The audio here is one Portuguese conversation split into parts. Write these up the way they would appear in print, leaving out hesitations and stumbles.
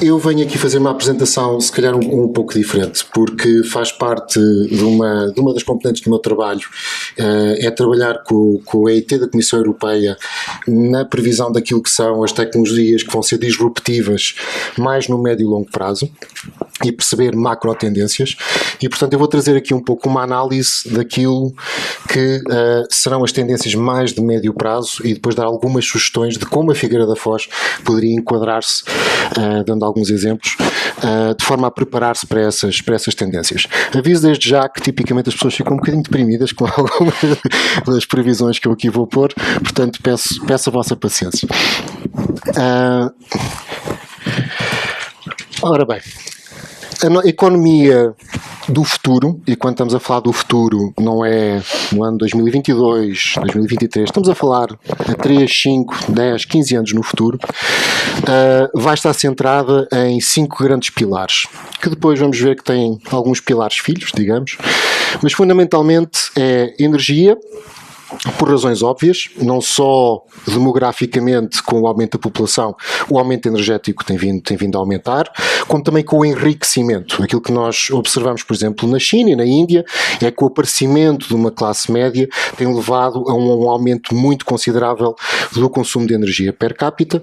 Eu venho aqui fazer uma apresentação, se calhar um pouco diferente, porque faz parte de uma das componentes do meu trabalho, é trabalhar com a EIT da Comissão Europeia na previsão daquilo que são as tecnologias que vão ser disruptivas mais no médio e longo prazo e perceber macro tendências, e portanto eu vou trazer aqui um pouco uma análise daquilo que serão as tendências mais de médio prazo e depois dar algumas sugestões de como a Figueira da Foz poderia enquadrar-se, dando alguns exemplos, de forma a preparar-se para essas tendências. Aviso desde já que tipicamente as pessoas ficam um bocadinho deprimidas com algumas das previsões que eu aqui vou pôr, portanto peço a vossa paciência. Ora bem, a economia do futuro, e quando estamos a falar do futuro, não é no ano 2022, 2023, estamos a falar a 3, 5, 10, 15 anos no futuro, vai estar centrada em 5 grandes pilares, que depois vamos ver que têm alguns pilares filhos, digamos, mas fundamentalmente é energia, por razões óbvias, não só demograficamente com o aumento da população, o aumento energético tem vindo a aumentar, como também com o enriquecimento. Aquilo que nós observamos, por exemplo, na China e na Índia, é que o aparecimento de uma classe média tem levado a um aumento muito considerável do consumo de energia per capita,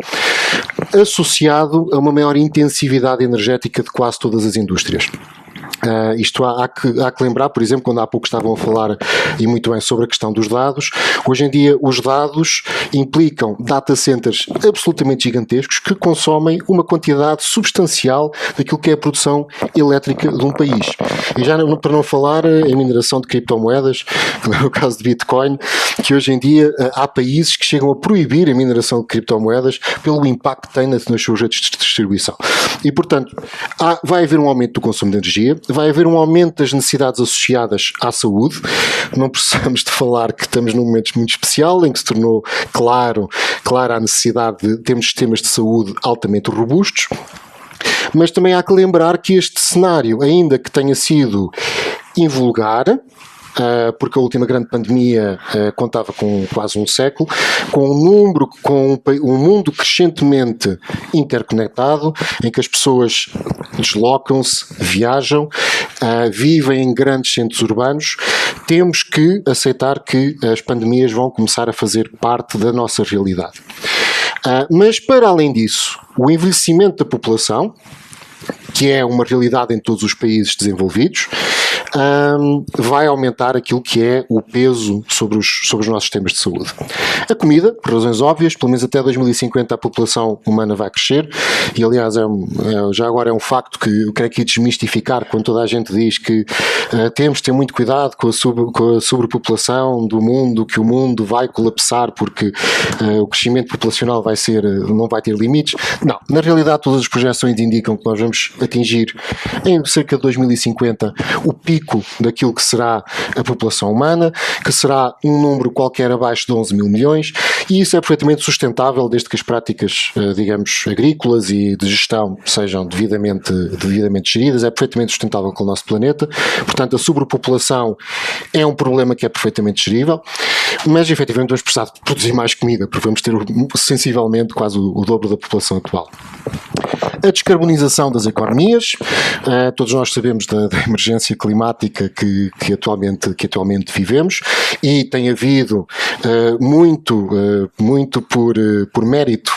associado a uma maior intensividade energética de quase todas as indústrias. Isto há que lembrar, por exemplo, quando há pouco estavam a falar, e muito bem, sobre a questão dos dados. Hoje em dia os dados implicam data centers absolutamente gigantescos que consomem uma quantidade substancial daquilo que é a produção elétrica de um país. E já para não falar em mineração de criptomoedas, como é o caso de Bitcoin, que hoje em dia há países que chegam a proibir a mineração de criptomoedas pelo impacto que tem nas suas redes de distribuição. E, portanto, vai haver um aumento do consumo de energia, vai haver um aumento das necessidades associadas à saúde. Não precisamos de falar que estamos num momento muito especial em que se tornou clara a necessidade de termos sistemas de saúde altamente robustos, mas também há que lembrar que este cenário, ainda que tenha sido invulgar, porque a última grande pandemia contava com quase um século, com um mundo crescentemente interconectado, em que as pessoas deslocam-se, viajam, vivem em grandes centros urbanos, temos que aceitar que as pandemias vão começar a fazer parte da nossa realidade. Mas, para além disso, o envelhecimento da população, que é uma realidade em todos os países desenvolvidos, vai aumentar aquilo que é o peso sobre os nossos sistemas de saúde. A comida, por razões óbvias, pelo menos até 2050 a população humana vai crescer, e aliás já agora é um facto que eu quero aqui desmistificar quando toda a gente diz que temos de ter muito cuidado com a sobrepopulação do mundo, que o mundo vai colapsar porque o crescimento populacional não vai ter limites. Não, na realidade todas as projeções indicam que nós vamos atingir em cerca de 2050 o pico daquilo que será a população humana, que será um número qualquer abaixo de 11 mil milhões, e isso é perfeitamente sustentável desde que as práticas, digamos, agrícolas e de gestão sejam devidamente geridas. É perfeitamente sustentável com o nosso planeta. Portanto, a sobrepopulação é um problema que é perfeitamente gerível, mas efetivamente vamos precisar de produzir mais comida, porque vamos ter sensivelmente quase o dobro da população atual. A descarbonização das economias, todos nós sabemos da emergência climática que atualmente vivemos, e tem havido muito por mérito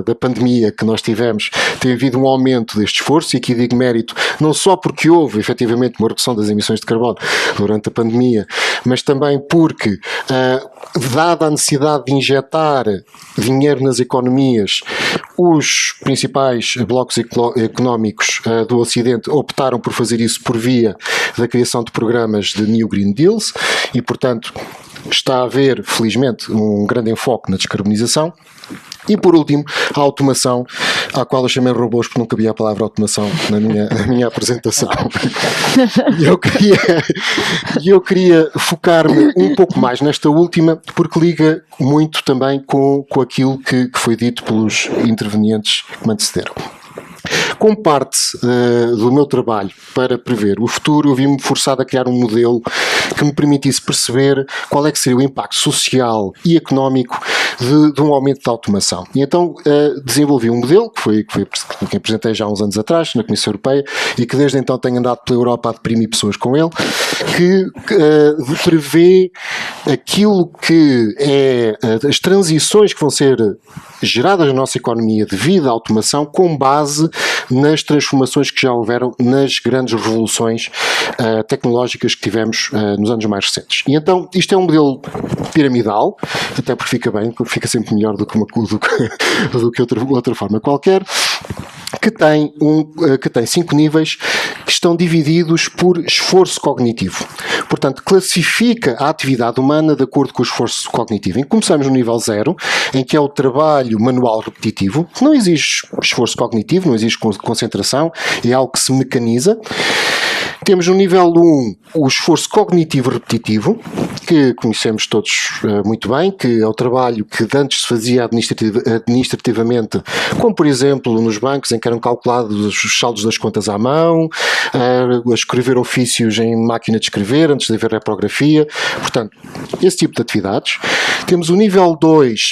da pandemia que nós tivemos, tem havido um aumento deste esforço, e aqui digo mérito não só porque houve efetivamente uma redução das emissões de carbono durante a pandemia, mas também porque, dada a necessidade de injetar dinheiro nas economias, os principais blocos económicos do Ocidente optaram por fazer isso por via da criação de programas de New Green Deals, e portanto está a haver, felizmente, um grande enfoque na descarbonização. E por último, a automação, à qual eu chamei robôs porque não cabia a palavra automação na minha apresentação. E eu queria focar-me um pouco mais nesta última, porque liga muito também com aquilo que foi dito pelos intervenientes que me antecederam. Como parte do meu trabalho para prever o futuro, eu vi-me forçado a criar um modelo que me permitisse perceber qual é que seria o impacto social e económico de um aumento da automação. E então desenvolvi um modelo, que apresentei já há uns anos atrás na Comissão Europeia e que desde então tenho andado pela Europa a deprimir pessoas com ele, que prevê aquilo que é as transições que vão ser geradas na nossa economia devido à automação com base nas transformações que já houveram nas grandes revoluções tecnológicas que tivemos nos anos mais recentes. E então isto é um modelo piramidal, até porque fica bem, fica sempre melhor do que outra forma qualquer, que tem 5 níveis que estão divididos por esforço cognitivo. Portanto, classifica a atividade humana de acordo com o esforço cognitivo. E começamos no nível 0, em que é o trabalho manual repetitivo, que não exige esforço cognitivo, não exige concentração, é algo que se mecaniza. Temos no nível 1 o esforço cognitivo repetitivo, que conhecemos todos muito bem, que é o trabalho que antes se fazia administrativamente, como por exemplo nos bancos em que eram calculados os saldos das contas à mão, a escrever ofícios em máquina de escrever antes de haver reprografia, portanto, esse tipo de atividades. Temos o nível 2,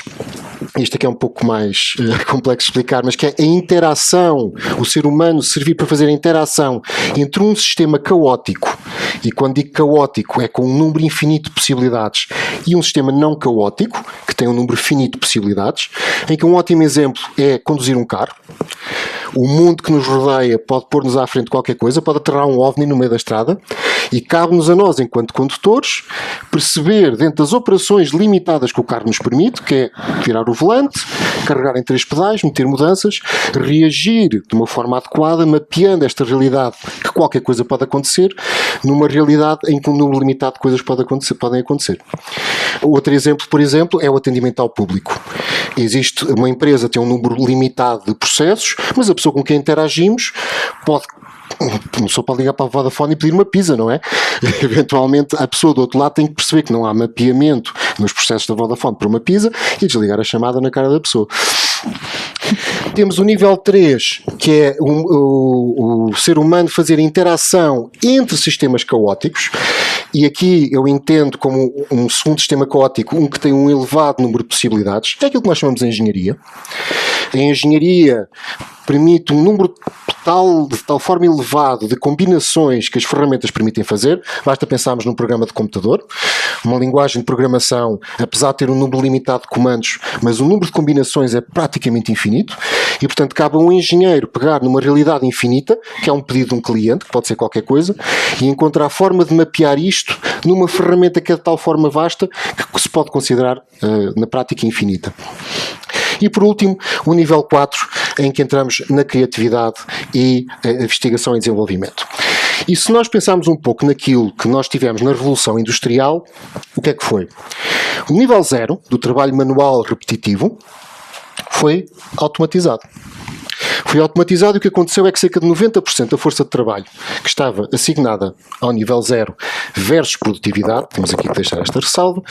isto aqui é um pouco mais complexo de explicar, mas que é a interação, o ser humano servir para fazer a interação entre um sistema caótico, e quando digo caótico é com um número infinito de possibilidades, e um sistema não caótico, que tem um número finito de possibilidades, em que um ótimo exemplo é conduzir um carro. O mundo que nos rodeia pode pôr-nos à frente qualquer coisa, pode aterrar um OVNI no meio da estrada, e cabe-nos a nós, enquanto condutores, perceber, dentro das operações limitadas que o carro nos permite, que é virar o volante, carregar em 3 pedais, meter mudanças, reagir de uma forma adequada, mapeando esta realidade que qualquer coisa pode acontecer, numa realidade em que um número limitado de coisas podem acontecer. Outro exemplo, por exemplo, é o atendimento ao público. Existe uma empresa, tem um número limitado de processos, mas a pessoa com quem interagimos pode ligar para a Vodafone e pedir uma pizza, não é? Eventualmente a pessoa do outro lado tem que perceber que não há mapeamento nos processos da Vodafone para uma pizza e desligar a chamada na cara da pessoa. Temos o nível 3, que é o ser humano fazer interação entre sistemas caóticos, e aqui eu entendo como um segundo sistema caótico, um que tem um elevado número de possibilidades, é aquilo que nós chamamos de engenharia. A engenharia permite um número de tal forma elevado de combinações que as ferramentas permitem fazer. Basta pensarmos num programa de computador, uma linguagem de programação, apesar de ter um número limitado de comandos, mas o número de combinações é praticamente infinito, e portanto cabe a um engenheiro pegar numa realidade infinita, que é um pedido de um cliente, que pode ser qualquer coisa, e encontrar a forma de mapear isto numa ferramenta que é de tal forma vasta que se pode considerar na prática infinita. E por último, o nível 4, em que entramos na criatividade e investigação e desenvolvimento. E se nós pensarmos um pouco naquilo que nós tivemos na Revolução Industrial, o que é que foi? O nível 0, do trabalho manual repetitivo, foi automatizado. Foi automatizado e o que aconteceu é que cerca de 90% da força de trabalho que estava assignada ao nível 0 versus produtividade, temos aqui que deixar esta ressalva,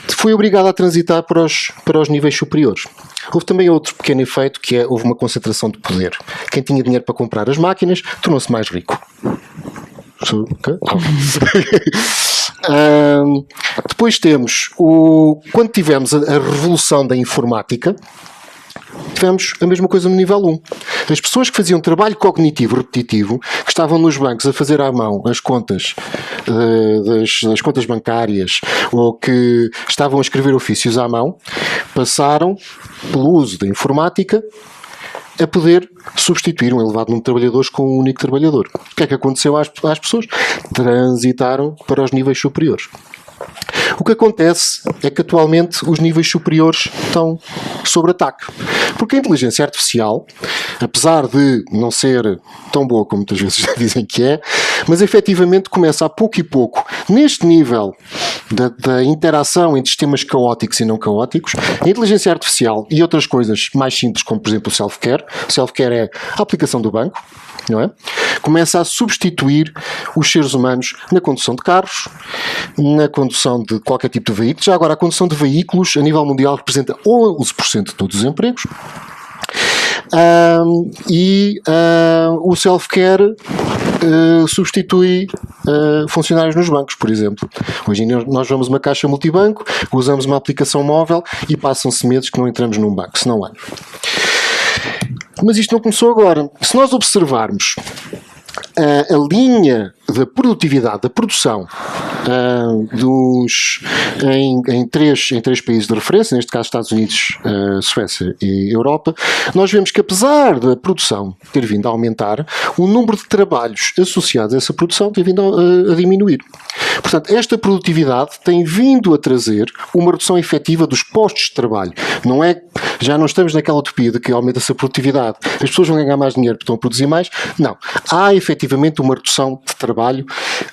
foi obrigada a transitar para os níveis superiores. Houve também outro pequeno efeito, que é, houve uma concentração de poder. Quem tinha dinheiro para comprar as máquinas tornou-se mais rico. Okay. Depois temos, quando tivemos a revolução da informática, tivemos a mesma coisa no nível 1. As pessoas que faziam trabalho cognitivo repetitivo, que estavam nos bancos a fazer à mão as contas das contas bancárias, ou que estavam a escrever ofícios à mão, passaram, pelo uso da informática, a poder substituir um elevado número de trabalhadores com um único trabalhador. O que é que aconteceu às pessoas? Transitaram para os níveis superiores. O que acontece é que atualmente os níveis superiores estão sob ataque. Porque a inteligência artificial, apesar de não ser tão boa como muitas vezes já dizem que é, mas efetivamente começa a pouco e pouco, neste nível da interação entre sistemas caóticos e não caóticos, a inteligência artificial e outras coisas mais simples, como por exemplo o self-care. O self-care é a aplicação do banco, não é? Começa a substituir os seres humanos na condução de carros, na condução de qualquer tipo de veículo. Já agora, a condução de veículos a nível mundial representa 11% de todos os empregos. O self-care substitui funcionários nos bancos, por exemplo. Hoje em dia nós vamos a uma caixa multibanco, usamos uma aplicação móvel e passam-se meses que não entramos num banco, se não há. Mas isto não começou agora. Se nós observarmos a linha da produtividade, da produção em três países de referência, neste caso Estados Unidos, Suécia e Europa, nós vemos que apesar da produção ter vindo a aumentar, o número de trabalhos associados a essa produção tem vindo a diminuir. Portanto, esta produtividade tem vindo a trazer uma redução efetiva dos postos de trabalho. Já não estamos naquela utopia de que aumenta-se a produtividade, as pessoas vão ganhar mais dinheiro porque estão a produzir mais. Não. Há efetivamente uma redução de trabalho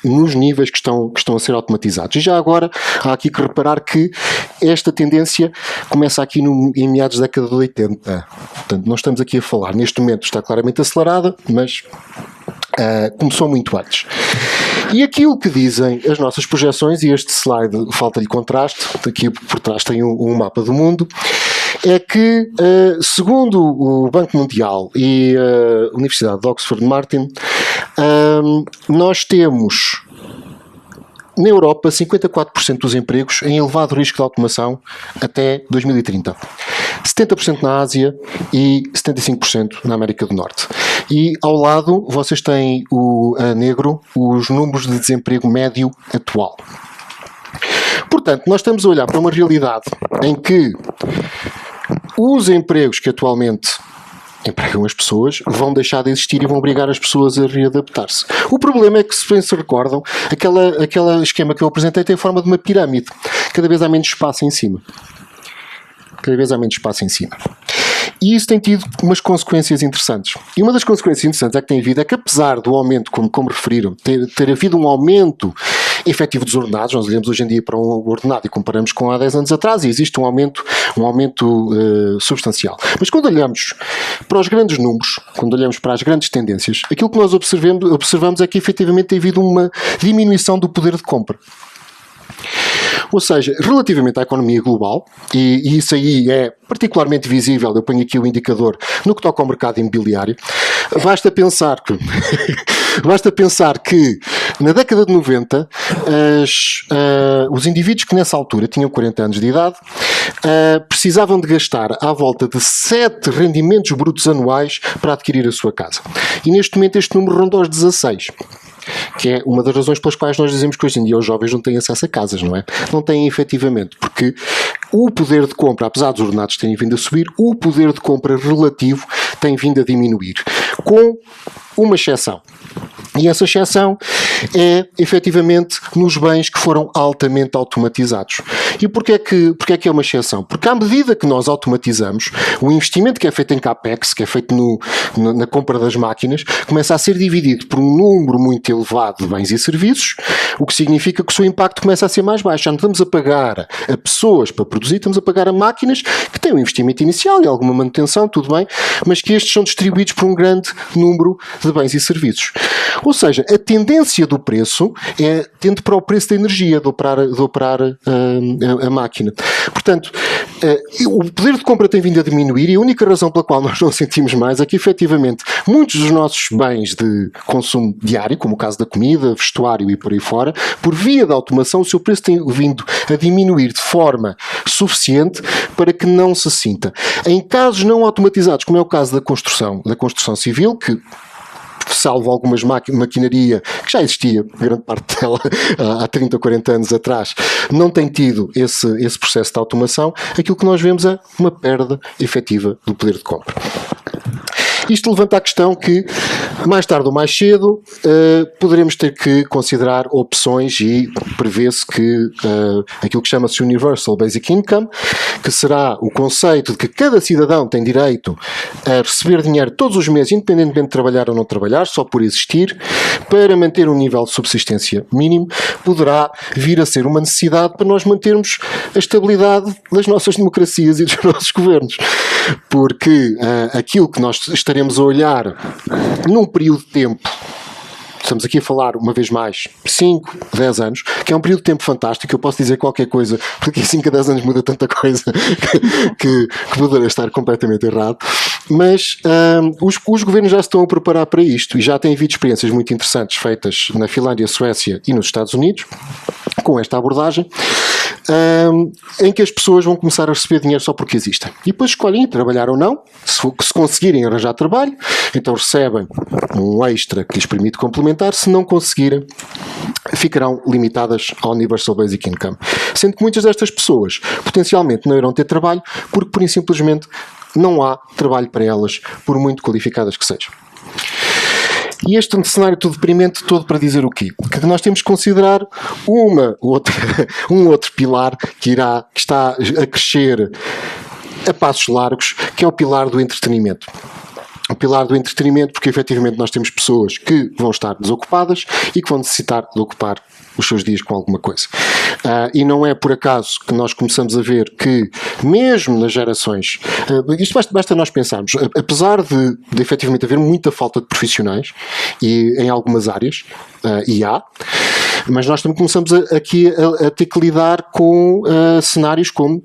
nos níveis que estão a ser automatizados. E já agora há aqui que reparar que esta tendência começa aqui em meados da década de 80. Portanto, não estamos aqui a falar. Neste momento está claramente acelerada, mas começou muito antes. E aquilo que dizem as nossas projeções, e este slide falta-lhe contraste, aqui por trás tem um mapa do mundo, é que, segundo o Banco Mundial e a Universidade de Oxford Martin, nós temos na Europa 54% dos empregos em elevado risco de automação até 2030. 70% na Ásia e 75% na América do Norte. E ao lado vocês têm a negro os números de desemprego médio atual. Portanto, nós estamos a olhar para uma realidade em que os empregos que atualmente empregam as pessoas vão deixar de existir e vão obrigar as pessoas a readaptar-se. O problema é que, se bem se recordam, aquele esquema que eu apresentei tem a forma de uma pirâmide. Cada vez há menos espaço em cima. E isso tem tido umas consequências interessantes. E uma das consequências interessantes é que apesar do aumento, como referiram, ter havido um aumento efetivo dos ordenados, nós olhamos hoje em dia para um ordenado e comparamos com há 10 anos atrás, e existe um aumento substancial. Mas quando olhamos para os grandes números, quando olhamos para as grandes tendências, aquilo que nós observamos é que efetivamente tem havido uma diminuição do poder de compra. Ou seja, relativamente à economia global, e isso aí é particularmente visível, eu ponho aqui o indicador no que toca ao mercado imobiliário, basta pensar que na década de 90 os indivíduos que nessa altura tinham 40 anos de idade precisavam de gastar à volta de 7 rendimentos brutos anuais para adquirir a sua casa. E neste momento este número ronda aos 16. Que é uma das razões pelas quais nós dizemos que hoje em dia os jovens não têm acesso a casas, não é? Não têm efetivamente, porque o poder de compra, apesar dos ordenados terem vindo a subir, o poder de compra relativo tem vindo a diminuir, com uma exceção. E essa exceção é, efetivamente, nos bens que foram altamente automatizados. E porquê que é uma exceção? Porque à medida que nós automatizamos, o investimento que é feito em CAPEX, que é feito na compra das máquinas, começa a ser dividido por um número muito elevado de bens e serviços, o que significa que o seu impacto começa a ser mais baixo. Já não estamos a pagar a pessoas para produzir, estamos a pagar a máquinas que têm um investimento inicial e alguma manutenção, tudo bem, mas que estes são distribuídos por um grande número de bens e serviços. Ou seja, a tendência do preço tende para o preço da energia, de operar a máquina. Portanto, o poder de compra tem vindo a diminuir e a única razão pela qual nós não sentimos mais é que, efetivamente, muitos dos nossos bens de consumo diário, como o caso da comida, vestuário e por aí fora, por via da automação, o seu preço tem vindo a diminuir de forma suficiente para que não se sinta. Em casos não automatizados, como é o caso da construção civil, que salvo algumas maquinaria que já existia, grande parte dela há 30 ou 40 anos atrás, não tem tido esse processo de automação, aquilo que nós vemos é uma perda efetiva do poder de compra. Isto levanta a questão que, mais tarde ou mais cedo, poderemos ter que considerar opções e prevê-se que aquilo que chama-se Universal Basic Income, que será o conceito de que cada cidadão tem direito a receber dinheiro todos os meses, independentemente de trabalhar ou não trabalhar, só por existir, para manter um nível de subsistência mínimo, poderá vir a ser uma necessidade para nós mantermos a estabilidade das nossas democracias e dos nossos governos. Porque aquilo que nós estaremos a olhar num período de tempo estamos aqui a falar, uma vez mais, 5, 10 anos, que é um período de tempo fantástico. Eu posso dizer qualquer coisa, porque em 5 a 10 anos muda tanta coisa que poderá estar completamente errado. Mas os governos já se estão a preparar para isto e já têm havido experiências muito interessantes feitas na Finlândia, Suécia e nos Estados Unidos, com esta abordagem, em que as pessoas vão começar a receber dinheiro só porque existem. E depois escolhem trabalhar ou não. Se conseguirem arranjar trabalho, então recebem um extra que lhes permite complementar. Se não conseguirem, ficarão limitadas ao Universal Basic Income. Sendo que muitas destas pessoas potencialmente não irão ter trabalho porque, por simplesmente, não há trabalho para elas, por muito qualificadas que sejam. E este cenário todo deprimente, todo para dizer o quê? Que nós temos que considerar um outro pilar que está a crescer a passos largos, que é o pilar do entretenimento. O pilar do entretenimento, porque efetivamente nós temos pessoas que vão estar desocupadas e que vão necessitar de ocupar os seus dias com alguma coisa. E não é por acaso que nós começamos a ver que, mesmo nas gerações, isto basta nós pensarmos, apesar de efetivamente haver muita falta de profissionais e em algumas áreas, e há, mas nós também começamos aqui a ter que lidar com cenários como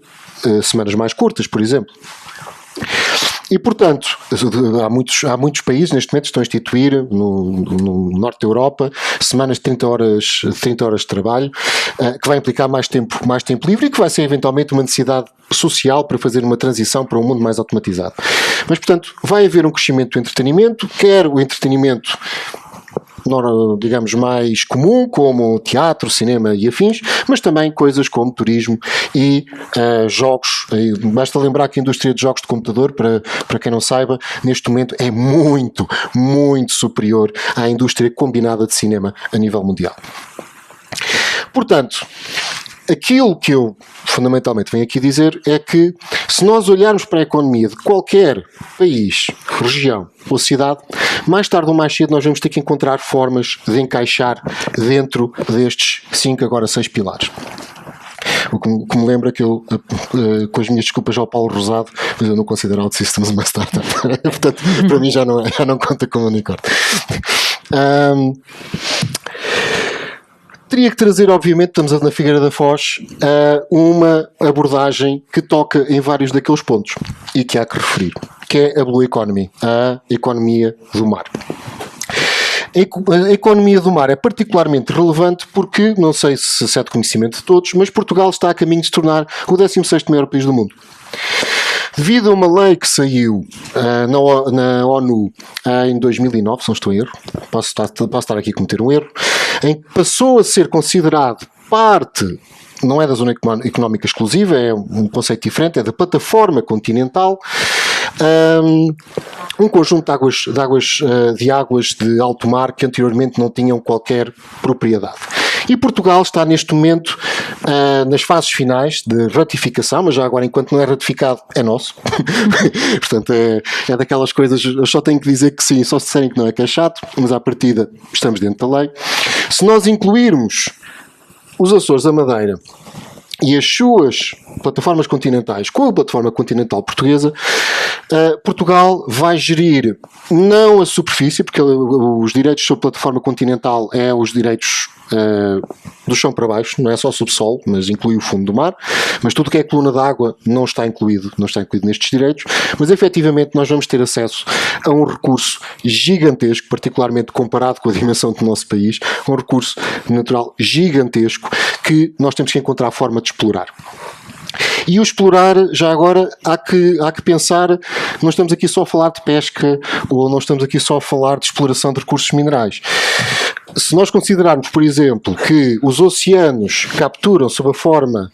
semanas mais curtas, por exemplo. E, portanto, há muitos países neste momento que estão a instituir, no norte da Europa, semanas de 30 horas de trabalho, que vai implicar mais tempo livre e que vai ser eventualmente uma necessidade social para fazer uma transição para um mundo mais automatizado. Mas, portanto, vai haver um crescimento do entretenimento, quer o entretenimento, digamos, mais comum, como teatro, cinema e afins, mas também coisas como turismo e jogos. Basta lembrar que a indústria de jogos de computador, para quem não saiba, neste momento é muito, muito superior à indústria combinada de cinema a nível mundial. Portanto, aquilo que eu fundamentalmente venho aqui dizer é que, se nós olharmos para a economia de qualquer país, região ou cidade, mais tarde ou mais cedo nós vamos ter que encontrar formas de encaixar dentro destes 5, agora 6 pilares. O que me lembra que eu, com as minhas desculpas ao Paulo Rosado, mas eu não considero OutSystems uma startup. Portanto, para mim já não conta como unicórnio. Teria que trazer, obviamente, estamos na Figueira da Foz, uma abordagem que toca em vários daqueles pontos e que há que referir, que é a Blue Economy, a economia do mar. A economia do mar é particularmente relevante porque, não sei se é de conhecimento de todos, mas Portugal está a caminho de se tornar o 16º maior país do mundo. Devido a uma lei que saiu na ONU em 2009, se não estou em erro, posso estar aqui a cometer um erro, em que passou a ser considerado parte, não é da zona económica exclusiva, é um conceito diferente, é da plataforma continental, um conjunto de águas de alto mar que anteriormente não tinham qualquer propriedade. E Portugal está neste momento nas fases finais de ratificação, mas já agora, enquanto não é ratificado, é nosso. Portanto, é daquelas coisas, eu só tenho que dizer que sim, só se disserem que não é, que é chato, mas à partida estamos dentro da lei. Se nós incluirmos os Açores, a Madeira e as suas plataformas continentais com a plataforma continental portuguesa, Portugal vai gerir não a superfície, porque os direitos sobre a plataforma continental é os direitos do chão para baixo, não é só subsolo, mas inclui o fundo do mar, mas tudo que é coluna d'água não está incluído nestes direitos, mas efetivamente nós vamos ter acesso a um recurso gigantesco, particularmente comparado com a dimensão do nosso país, um recurso natural gigantesco que nós temos que encontrar a forma de explorar. E o explorar, já agora, há que pensar, não estamos aqui só a falar de pesca ou não estamos aqui só a falar de exploração de recursos minerais. Se nós considerarmos, por exemplo, que os oceanos capturam sob a forma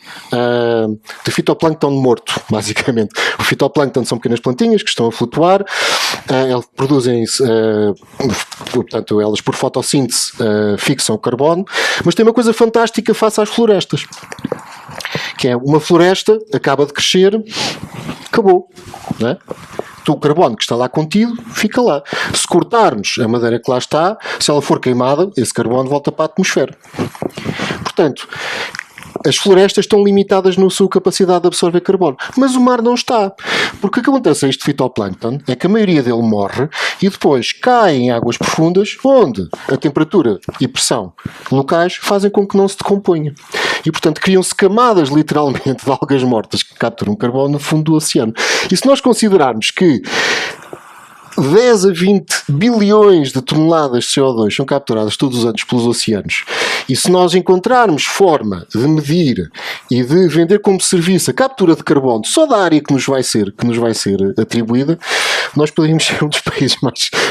de fitoplâncton morto, basicamente. O fitoplâncton são pequenas plantinhas que estão a flutuar, elas produzem, portanto, elas por fotossíntese fixam o carbono, mas tem uma coisa fantástica face às florestas, que é uma floresta, acaba de crescer, acabou, não é? O carbono que está lá contido fica lá. Se cortarmos a madeira que lá está, se ela for queimada, esse carbono volta para a atmosfera. Portanto, as florestas estão limitadas na sua capacidade de absorver carbono, mas o mar não está. Porque o que acontece a este fitoplâncton é que a maioria dele morre e depois cai em águas profundas, onde a temperatura e pressão locais fazem com que não se decomponha. E, portanto, criam-se camadas, literalmente, de algas mortas que capturam carbono no fundo do oceano. E se nós considerarmos que 10 a 20 bilhões de toneladas de CO2 são capturadas todos os anos pelos oceanos, e se nós encontrarmos forma de medir e de vender como serviço a captura de carbono só da área que nos vai ser atribuída, nós poderíamos ser um dos países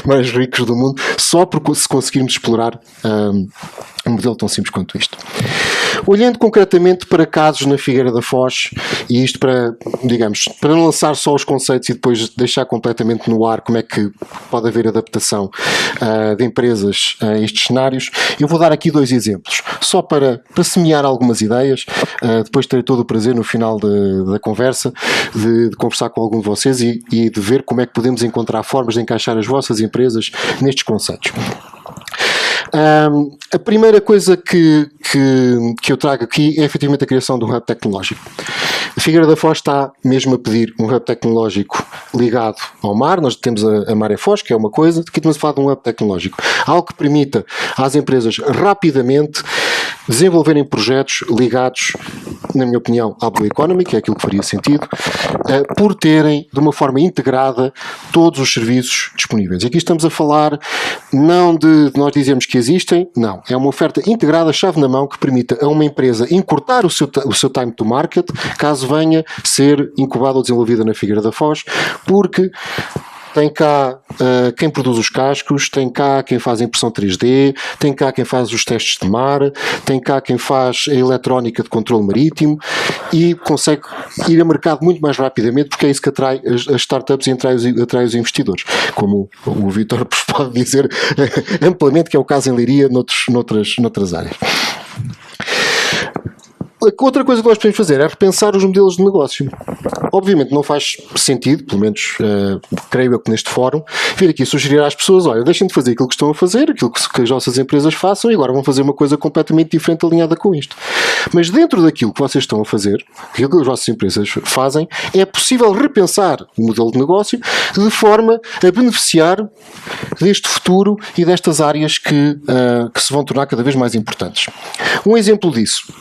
mais ricos do mundo só porque se conseguirmos explorar um modelo tão simples quanto isto. Olhando concretamente para casos na Figueira da Foz, e isto para não lançar só os conceitos e depois deixar completamente no ar como é que pode haver adaptação de empresas a estes cenários, eu vou dar aqui 2 exemplos, só para semear algumas ideias. Depois terei todo o prazer no final da conversa de conversar com algum de vocês e de ver como é que podemos encontrar formas de encaixar as vossas empresas nestes conceitos. A primeira coisa que eu trago aqui é efetivamente a criação de um hub tecnológico. A Figueira da Foz está mesmo a pedir um hub tecnológico ligado ao mar. Nós temos a Maré Foz, que é uma coisa, aqui estamos a falar de um hub tecnológico, algo que permita às empresas rapidamente desenvolverem projetos ligados, na minha opinião, à Blue Economy, que é aquilo que faria sentido, por terem de uma forma integrada todos os serviços disponíveis. Aqui estamos a falar não de nós dizemos que existem, não. É uma oferta integrada, chave na mão, que permita a uma empresa encurtar o seu time to market, caso venha ser incubada ou desenvolvida na Figueira da Foz, porque tem cá quem produz os cascos, tem cá quem faz a impressão 3D, tem cá quem faz os testes de mar, tem cá quem faz a eletrónica de controle marítimo e consegue ir a mercado muito mais rapidamente, porque é isso que atrai as startups e atrai os investidores. Como o Vítor pode dizer amplamente, que é o caso em Leiria noutras áreas. Outra coisa que nós podemos fazer é repensar os modelos de negócio. Obviamente não faz sentido, pelo menos creio eu que neste fórum, vir aqui sugerir às pessoas, olha, deixem de fazer aquilo que estão a fazer, aquilo que as nossas empresas façam, e agora vão fazer uma coisa completamente diferente alinhada com isto. Mas dentro daquilo que vocês estão a fazer, aquilo que as vossas empresas fazem, é possível repensar o modelo de negócio de forma a beneficiar deste futuro e destas áreas que se vão tornar cada vez mais importantes. Um exemplo disso: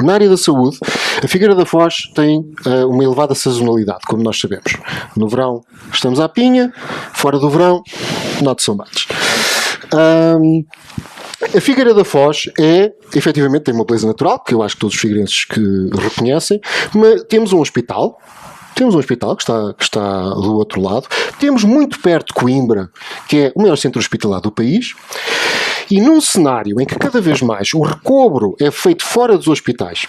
na área da saúde, a Figueira da Foz tem uma elevada sazonalidade, como nós sabemos. No verão estamos à pinha, fora do verão, not so much. A Figueira da Foz efetivamente, tem uma beleza natural, que eu acho que todos os figueirenses que reconhecem, mas temos um hospital que está do outro lado. Temos muito perto de Coimbra, que é o maior centro hospitalar do país. E num cenário em que cada vez mais o recobro é feito fora dos hospitais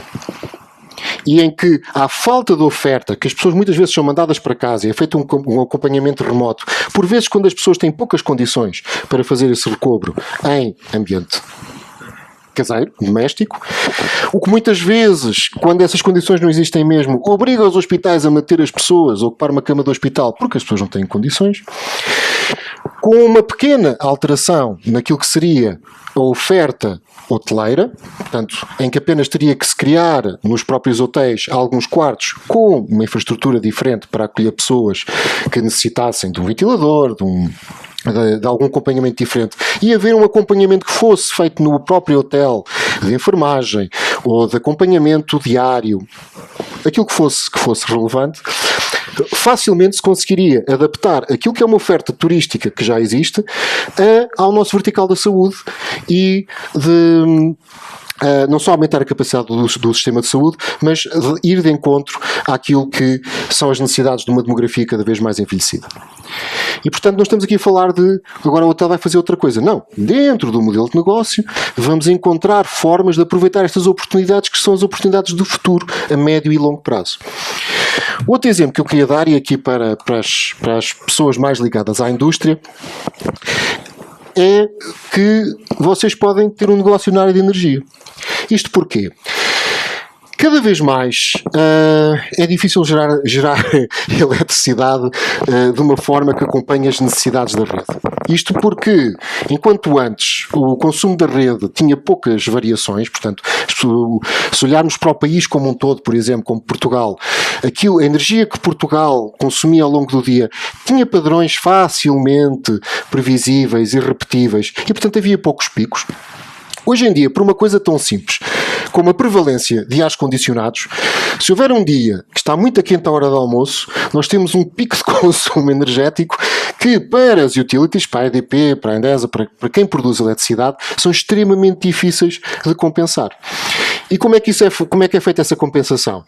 e em que há falta de oferta, que as pessoas muitas vezes são mandadas para casa e é feito um acompanhamento remoto, por vezes quando as pessoas têm poucas condições para fazer esse recobro em ambiente caseiro, doméstico, o que muitas vezes, quando essas condições não existem mesmo, obriga os hospitais a manter as pessoas a ocupar uma cama do hospital porque as pessoas não têm condições. Com uma pequena alteração naquilo que seria a oferta hoteleira, portanto, em que apenas teria que se criar nos próprios hotéis alguns quartos com uma infraestrutura diferente para acolher pessoas que necessitassem de um ventilador, de algum acompanhamento diferente, e haver um acompanhamento que fosse feito no próprio hotel, de enfermagem ou de acompanhamento diário, aquilo que fosse relevante, facilmente se conseguiria adaptar aquilo que é uma oferta turística que já existe ao nosso vertical da saúde e não só aumentar a capacidade do sistema de saúde, mas ir de encontro àquilo que são as necessidades de uma demografia cada vez mais envelhecida. E, portanto, nós estamos aqui a falar de agora o hotel vai fazer outra coisa. Não. Dentro do modelo de negócio, vamos encontrar formas de aproveitar estas oportunidades que são as oportunidades do futuro, a médio e longo prazo. Outro exemplo que eu queria dar, e aqui para as pessoas mais ligadas à indústria, é que vocês podem ter um negócio na área de energia. Isto porquê? Cada vez mais é difícil gerar eletricidade de uma forma que acompanhe as necessidades da rede. Isto porque, enquanto antes o consumo da rede tinha poucas variações, portanto, se olharmos para o país como um todo, por exemplo, como Portugal, a energia que Portugal consumia ao longo do dia tinha padrões facilmente previsíveis e repetíveis e, portanto, havia poucos picos. Hoje em dia, por uma coisa tão simples como a prevalência de ares condicionados, se houver um dia que está muito quente à hora do almoço, nós temos um pico de consumo energético que, para as utilities, para a EDP, para a Endesa, para quem produz eletricidade, são extremamente difíceis de compensar. E como é que é feita essa compensação?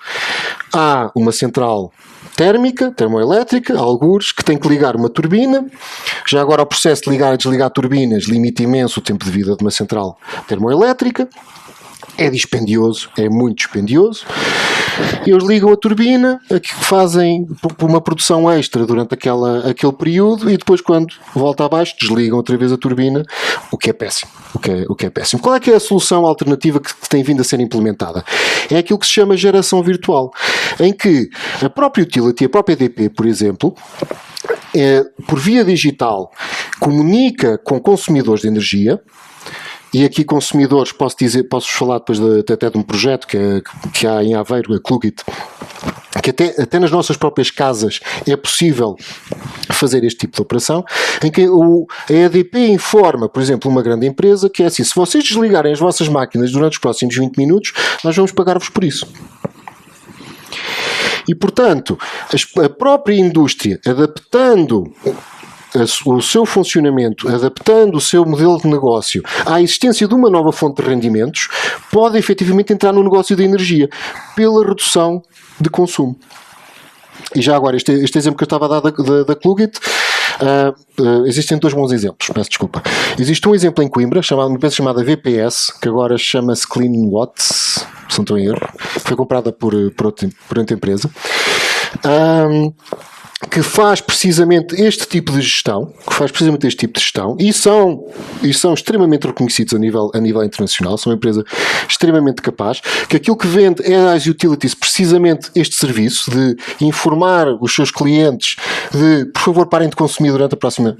Há uma central térmica, termoelétrica, algures, que tem que ligar uma turbina. Já agora o processo de ligar e desligar turbinas limita imenso o tempo de vida de uma central termoelétrica. É dispendioso, é muito dispendioso. Eles ligam a turbina, fazem uma produção extra durante aquele período e depois, quando volta abaixo, desligam outra vez a turbina, o que é péssimo. O que é péssimo. Qual é que é a solução alternativa que tem vindo a ser implementada? É aquilo que se chama geração virtual, em que a própria utility, a própria EDP, por exemplo, por via digital, comunica com consumidores de energia. E aqui, consumidores, posso-vos falar depois até de um projeto que há em Aveiro, a Klugit, que até nas nossas próprias casas é possível fazer este tipo de operação, em que a EDP informa, por exemplo, uma grande empresa, que é assim: se vocês desligarem as vossas máquinas durante os próximos 20 minutos, nós vamos pagar-vos por isso. E, portanto, a própria indústria, adaptando o seu funcionamento, adaptando o seu modelo de negócio à existência de uma nova fonte de rendimentos, pode efetivamente entrar no negócio da energia pela redução de consumo. E já agora, este exemplo que eu estava a dar da Klugit, existem dois bons exemplos, peço desculpa. Existe um exemplo em Coimbra, uma empresa chamada VPS, que agora chama-se Clean Watts, se não estou em erro, foi comprada por outra empresa, que faz precisamente este tipo de gestão, e são extremamente reconhecidos a nível internacional, são uma empresa extremamente capaz, que aquilo que vende é às utilities precisamente este serviço de informar os seus clientes de, por favor, parem de consumir durante a próxima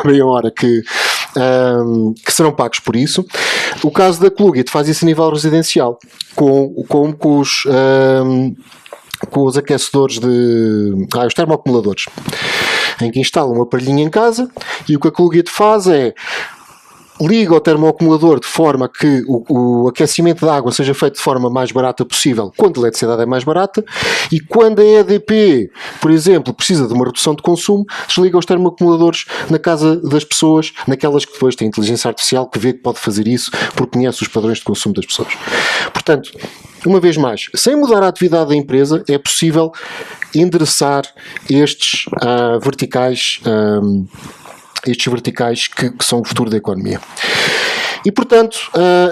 meia hora que serão pagos por isso. O caso da Klugit faz isso a nível residencial, com os aquecedores os termoacumuladores, em que instalam um aparelhinho em casa e o que a Klugit faz é liga o termoacumulador de forma que o aquecimento da água seja feito de forma mais barata possível quando a eletricidade é mais barata, e quando a EDP, por exemplo, precisa de uma redução de consumo, desliga os termoacumuladores na casa das pessoas, naquelas que depois têm inteligência artificial que vê que pode fazer isso porque conhece os padrões de consumo das pessoas. Portanto, uma vez mais, sem mudar a atividade da empresa, é possível endereçar estes verticais que são o futuro da economia. E, portanto,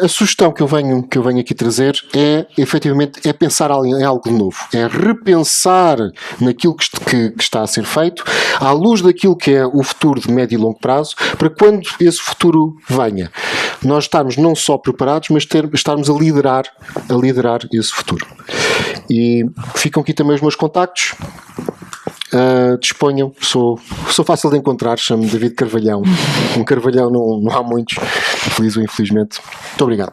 a sugestão que eu venho aqui trazer é, efetivamente, pensar em algo novo. É repensar naquilo que está a ser feito, à luz daquilo que é o futuro de médio e longo prazo, para quando esse futuro venha, nós estarmos não só preparados, mas estarmos a liderar esse futuro. E ficam aqui também os meus contactos. Disponham, sou fácil de encontrar, chamo-me David Carvalhão. Um Carvalhão não há muitos, feliz ou infelizmente. Muito obrigado.